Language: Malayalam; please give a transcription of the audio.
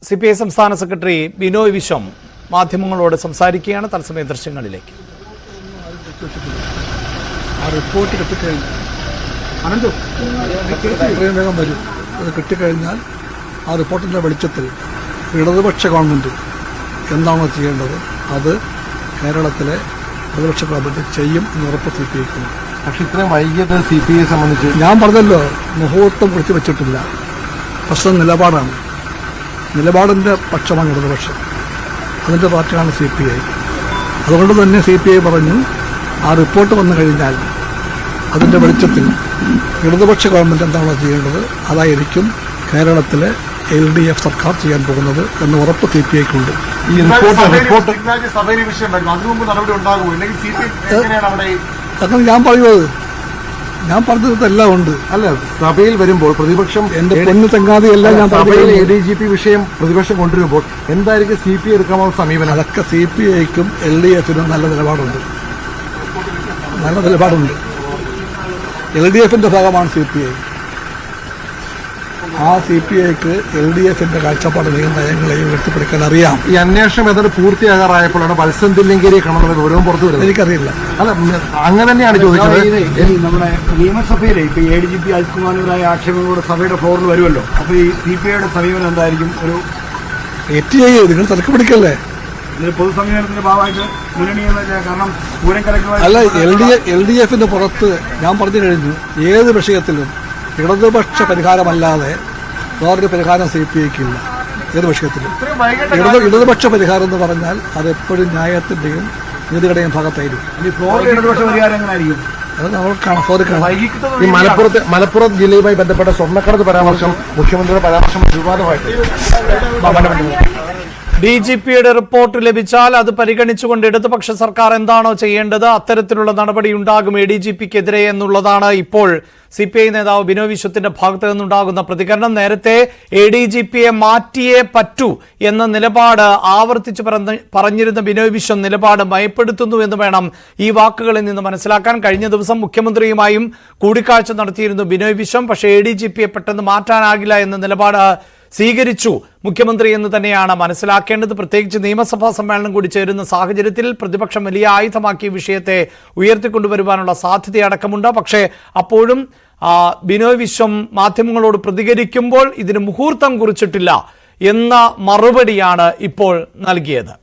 CPI സംസ്ഥാന സെക്രട്ടറി ബിനോയ് വിശ്വം മാധ്യമങ്ങളോട് സംസാരിക്കുകയാണ്. തത്സമയ ദൃശ്യങ്ങളിലേക്ക്. റിപ്പോർട്ട് കിട്ടിക്കഴിഞ്ഞാൽ അത് കിട്ടിക്കഴിഞ്ഞാൽ ആ റിപ്പോർട്ടിൻ്റെ വെളിച്ചത്തിൽ ഇടതുപക്ഷ ഗവൺമെൻറ് എന്താണോ ചെയ്യേണ്ടത് അത് കേരളത്തിലെ പ്രതിപക്ഷ ഗവൺമെൻറ് ചെയ്യും എന്ന് ഉറപ്പ് CPIക്കുന്നു. പക്ഷെ ഇത്രയും വൈകിയത് CPI സംബന്ധിച്ച് ഞാൻ പറഞ്ഞല്ലോ, മുഹൂർത്തം കുറിച്ച് വെച്ചിട്ടില്ല. പ്രശ്നം നിലപാടാണ്. നിലപാടിൻ്റെ പക്ഷമാണ് ഇടതുപക്ഷം. അതിൻ്റെ പാർട്ടിയാണ് CPI. അതുകൊണ്ട് തന്നെ CPI പറഞ്ഞു ആ റിപ്പോർട്ട് വന്നു കഴിഞ്ഞാൽ അതിൻ്റെ വെളിച്ചത്തിൽ ഇടതുപക്ഷ ഗവൺമെൻറ് എന്താണോ ചെയ്യേണ്ടത് അതായിരിക്കും കേരളത്തിലെ LDF സർക്കാർ ചെയ്യാൻ പോകുന്നത് എന്ന് ഉറപ്പ് CPIക്കുണ്ട്. ഈ റിപ്പോർട്ട് അങ്ങനെ ഞാൻ പറഞ്ഞതെല്ലാം ഉണ്ട്. അല്ല, സഭയിൽ വരുമ്പോൾ പ്രതിപക്ഷം എന്റെ പൊന്നു ചങ്ങാതി എല്ലാം ഞാൻ സഭയിൽ ADGP വിഷയം പ്രതിപക്ഷം കൊണ്ടുവരുമ്പോൾ എന്തായിരിക്കും CPI എടുക്കാനുള്ള സമീപനം? അതൊക്കെ CPIക്കും LDFിനും നല്ല നിലപാടുണ്ട്. LDFിന്റെ ഭാഗമാണ് CPI. ആ CPIക്ക് LDFിന്റെ കാഴ്ചപ്പാട് നയങ്ങളെയും വ്യക്തപ്പെടുത്താൻ അറിയാം. ഈ അന്വേഷണം ഏതാണ്ട് പൂർത്തിയാകാറായപ്പോഴാണ് വത്സൻ തില്ലങ്കേരിയെ കാണുന്ന വിവരവും പുറത്തു വരുന്നത്. എനിക്കറിയില്ല. അല്ല, അങ്ങനെ തന്നെയാണ് ചോദിച്ചത്. നമ്മുടെ നിയമസഭയിലെ ഇപ്പൊ ADGP അജിത്കുമാറിനെതിരായ ആക്ഷേപങ്ങളോട് സഭയുടെ ഫ്ലോറിൽ വരുമല്ലോ. അപ്പൊ ഈ CPIയുടെ സമീപനം എന്തായിരിക്കും? ഒരു ATI നിങ്ങൾ തിരക്ക് പിടിക്കല്ലേ? പൊതുസമ്മേളനത്തിന്റെ ഭാഗമായിട്ട് മുന്നണി കാരണം പൂരം കലക്കുമായി അല്ല, LDFിന്റെ പുറത്ത് ഞാൻ പറഞ്ഞു കഴിഞ്ഞു. ഏത് വിഷയത്തിലും ഇടതുപക്ഷ പരിഹാരമല്ലാതെ വേറൊരു പരിഹാരം CPIക്കില്ല. ഏത് വിഷയത്തിലും ഇടതുപക്ഷ പരിഹാരം എന്ന് പറഞ്ഞാൽ അതെപ്പോഴും ന്യായത്തിന്റെയും നീതിയുടെയും ഭാഗത്തായിരിക്കും. ഇടതുപക്ഷ പരിഹാരം എങ്ങനെയായിരിക്കും? അത് നമ്മൾ ഈ മലപ്പുറം ജില്ലയുമായി ബന്ധപ്പെട്ട സ്വർണ്ണക്കടത്ത് പരാമർശം മുഖ്യമന്ത്രിയുടെ പരാമർശം വിവാദമായിട്ട് DGPയുടെ റിപ്പോർട്ട് ലഭിച്ചാൽ അത് പരിഗണിച്ചുകൊണ്ട് ഇടതുപക്ഷ സർക്കാർ എന്താണോ ചെയ്യേണ്ടത് അത്തരത്തിലുള്ള നടപടി ഉണ്ടാകും ADGPക്കെതിരെ എന്നുള്ളതാണ് ഇപ്പോൾ CPI നേതാവ് ബിനോയ് വിശ്വത്തിന്റെ ഭാഗത്ത് നിന്നുണ്ടാകുന്ന പ്രതികരണം. നേരത്തെ ADGPയെ മാറ്റിയേ പറ്റൂ എന്ന നിലപാട് ആവർത്തിച്ച് പറഞ്ഞിരുന്ന ബിനോയ് വിശ്വം നിലപാട് ഭയപ്പെടുത്തുന്നു എന്ന് വേണം ഈ വാക്കുകളിൽ നിന്ന് മനസ്സിലാക്കാൻ. കഴിഞ്ഞ ദിവസം മുഖ്യമന്ത്രിയുമായും കൂടിക്കാഴ്ച നടത്തിയിരുന്നു ബിനോയ് വിശ്വം. പക്ഷേ ADGPയെ പെട്ടെന്ന് മാറ്റാനാകില്ല എന്ന നിലപാട് സ്വീകരിച്ചു മുഖ്യമന്ത്രി എന്ന് തന്നെയാണ് മനസ്സിലാക്കേണ്ടത്. പ്രത്യേകിച്ച് നിയമസഭാ സമ്മേളനം കൂടി ചേരുന്ന സാഹചര്യത്തിൽ പ്രതിപക്ഷം വലിയ ആയുധമാക്കിയ വിഷയത്തെ ഉയർത്തിക്കൊണ്ടുവരുവാനുള്ള സാധ്യതയടക്കമുണ്ട്. പക്ഷേ അപ്പോഴും ബിനോയ് വിശ്വം മാധ്യമങ്ങളോട് പ്രതികരിക്കുമ്പോൾ ഇതിന് മുഹൂർത്തം കുറിച്ചിട്ടില്ല എന്ന മറുപടിയാണ് ഇപ്പോൾ നൽകിയത്.